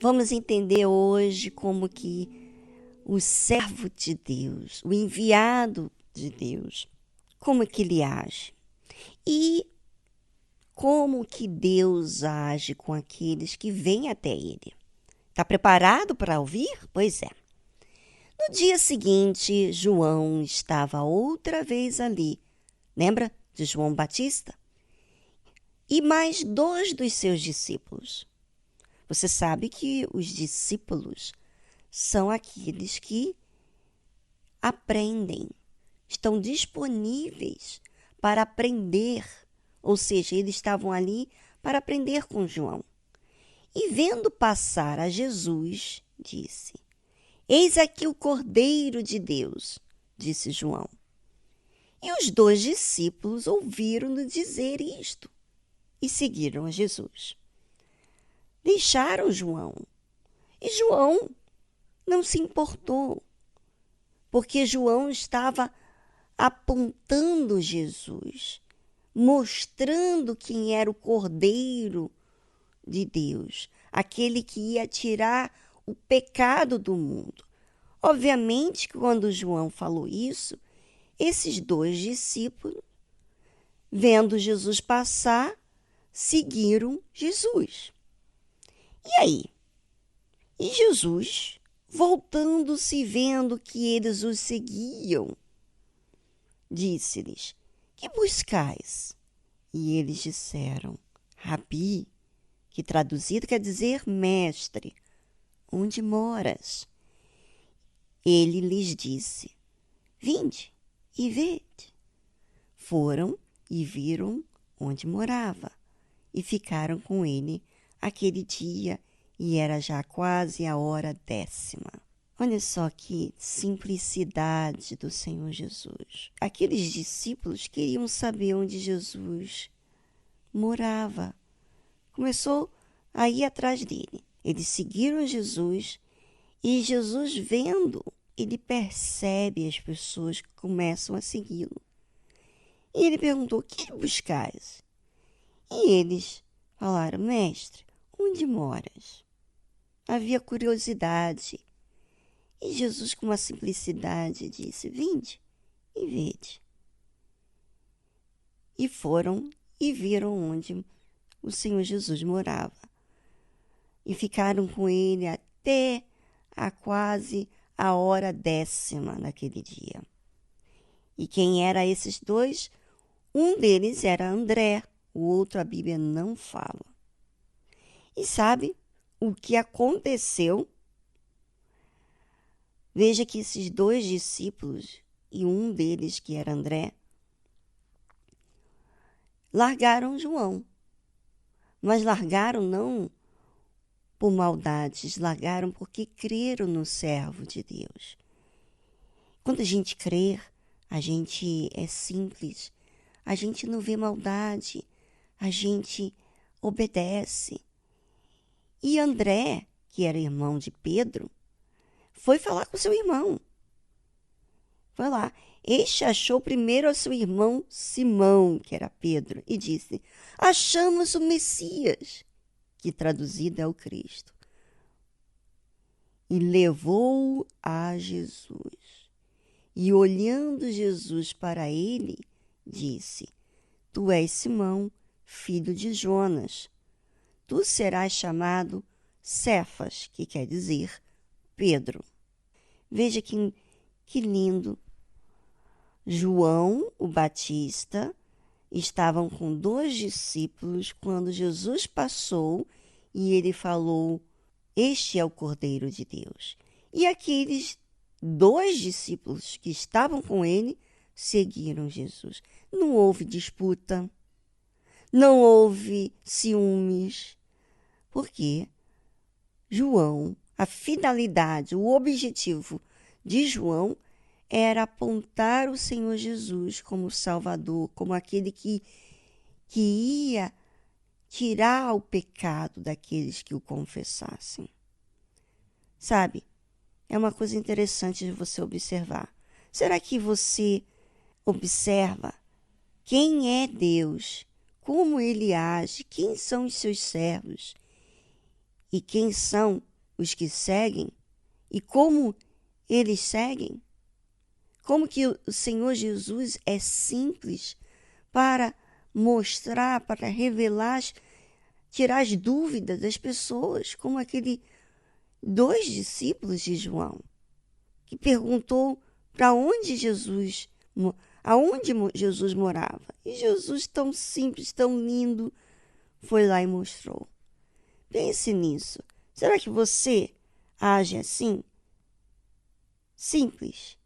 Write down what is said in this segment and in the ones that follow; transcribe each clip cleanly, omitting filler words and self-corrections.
Vamos entender hoje como que o servo de Deus, o enviado de Deus, como que ele age e como que Deus age com aqueles que vêm até ele. Está preparado para ouvir? Pois é. No dia seguinte, João estava outra vez ali. Lembra de João Batista? E mais 2 dos seus discípulos. Você sabe que os discípulos são aqueles que aprendem, estão disponíveis para aprender, ou seja, eles estavam ali para aprender com João. E vendo passar a Jesus, disse: Eis aqui o Cordeiro de Deus, disse João. E os 2 discípulos ouviram-no dizer isto e seguiram a Jesus. Deixaram João. E João não se importou, porque João estava apontando Jesus, mostrando quem era o Cordeiro de Deus, aquele que ia tirar o pecado do mundo. Obviamente que quando João falou isso, esses 2 discípulos, vendo Jesus passar, seguiram Jesus. E aí? E Jesus, voltando-se e vendo que eles os seguiam, disse-lhes: Que buscais? E eles disseram: Rabi, que traduzido quer dizer mestre, onde moras? Ele lhes disse: Vinde e vede. Foram e viram onde morava e ficaram com ele aquele dia, e era já quase a hora 10ª. Olha só que simplicidade do Senhor Jesus. Aqueles discípulos queriam saber onde Jesus morava. Começou a ir atrás dele. Eles seguiram Jesus e Jesus, vendo, ele percebe as pessoas que começam a segui-lo. E ele perguntou: Que buscais? E eles falaram: Mestre, onde moras? Havia curiosidade. E Jesus, com uma simplicidade, disse: Vinde e vede. E foram e viram onde o Senhor Jesus morava. E ficaram com ele até quase a hora 10ª naquele dia. E quem eram esses 2? Um deles era André, o outro a Bíblia não fala. E sabe o que aconteceu? Veja que esses 2 discípulos, e um deles, que era André, largaram João. Mas largaram não por maldades, largaram porque creram no servo de Deus. Quando a gente crê, a gente é simples, a gente não vê maldade, a gente obedece. E André, que era irmão de Pedro, foi falar com seu irmão. Foi lá. Este achou primeiro a seu irmão Simão, que era Pedro, e disse: Achamos o Messias, que traduzido é o Cristo. E levou-o a Jesus. E olhando Jesus para ele, disse: Tu és Simão, filho de Jonas. Tu serás chamado Cefas, que quer dizer Pedro. Veja que lindo. João, o Batista, estavam com 2 discípulos quando Jesus passou e ele falou: Este é o Cordeiro de Deus. E aqueles 2 discípulos que estavam com ele seguiram Jesus. Não houve disputa, não houve ciúmes, porque João, a finalidade, o objetivo de João era apontar o Senhor Jesus como Salvador, como aquele que ia tirar o pecado daqueles que o confessassem. Sabe, é uma coisa interessante de você observar. Será que você observa quem é Deus, como ele age, quem são os seus servos e quem são os que seguem e como eles seguem? Como que o Senhor Jesus é simples para mostrar, para revelar, tirar as dúvidas das pessoas, como aquele 2 discípulos de João, que perguntou para onde aonde Jesus morava. E Jesus, tão simples, tão lindo, foi lá e mostrou. Pense nisso. Será que você age assim? Simples.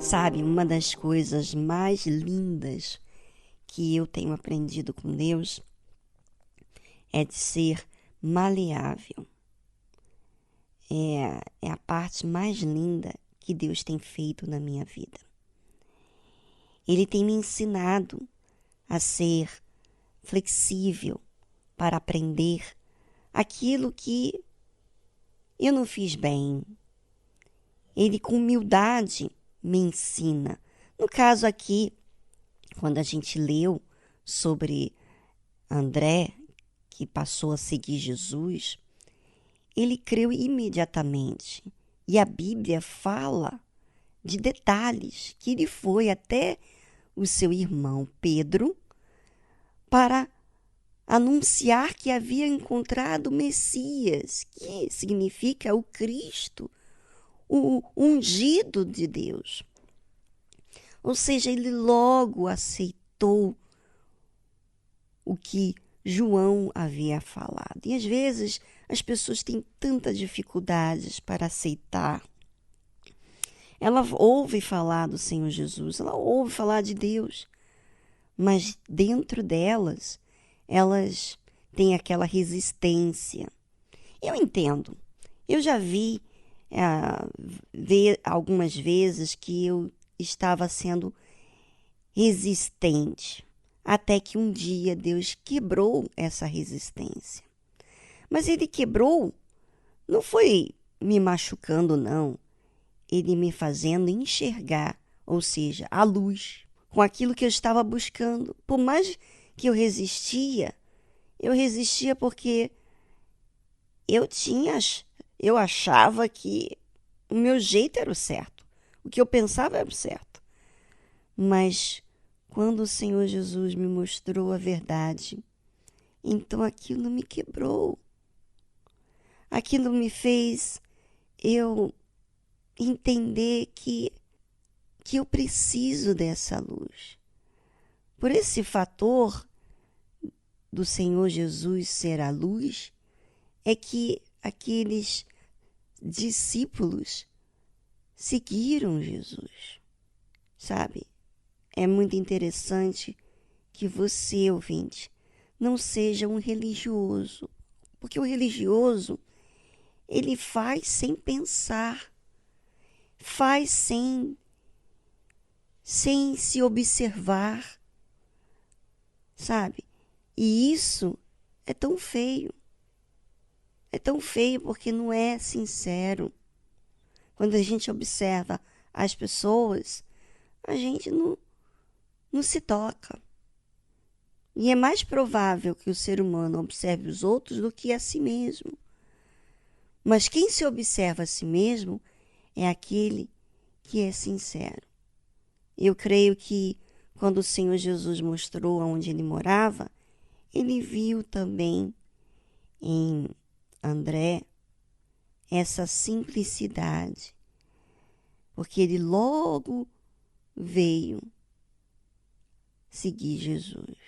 Sabe, uma das coisas mais lindas que eu tenho aprendido com Deus é de ser maleável. É a parte mais linda que Deus tem feito na minha vida. Ele tem me ensinado a ser flexível para aprender aquilo que eu não fiz bem. Ele, com humildade, me ensina. No caso aqui, quando a gente leu sobre André, que passou a seguir Jesus, ele creu imediatamente. E a Bíblia fala de detalhes que ele foi até o seu irmão Pedro para anunciar que havia encontrado o Messias, que significa o Cristo, o ungido de Deus. Ou seja, ele logo aceitou o que João havia falado. E às vezes as pessoas têm tantas dificuldades para aceitar. Ela ouve falar do Senhor Jesus, ela ouve falar de Deus, mas dentro delas, elas têm aquela resistência. Eu entendo. Eu já vi ver algumas vezes que eu estava sendo resistente, até que um dia Deus quebrou essa resistência. Mas ele quebrou, não foi me machucando, não. Ele me fazendo enxergar, ou seja, a luz, com aquilo que eu estava buscando. Por mais que eu resistia porque eu achava que o meu jeito era o certo, o que eu pensava era o certo. Mas quando o Senhor Jesus me mostrou a verdade, então aquilo me quebrou. Aquilo me fez eu entender que eu preciso dessa luz. Por esse fator do Senhor Jesus ser a luz, é que aqueles discípulos seguiram Jesus, sabe? É muito interessante que você, ouvinte, não seja um religioso, porque o religioso, ele faz sem pensar, faz sem se observar, sabe? E isso é tão feio. É tão feio porque não é sincero. Quando a gente observa as pessoas, a gente não se toca. E é mais provável que o ser humano observe os outros do que a si mesmo. Mas quem se observa a si mesmo é aquele que é sincero. Eu creio que quando o Senhor Jesus mostrou aonde ele morava, ele viu também em André essa simplicidade, porque ele logo veio seguir Jesus.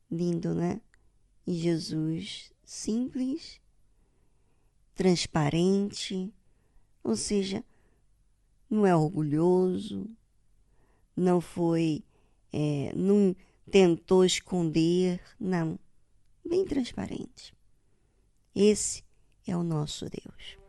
Lindo, né? E Jesus simples, transparente, ou seja, não é orgulhoso, não foi, não tentou esconder, não, bem transparente. Esse é o nosso Deus.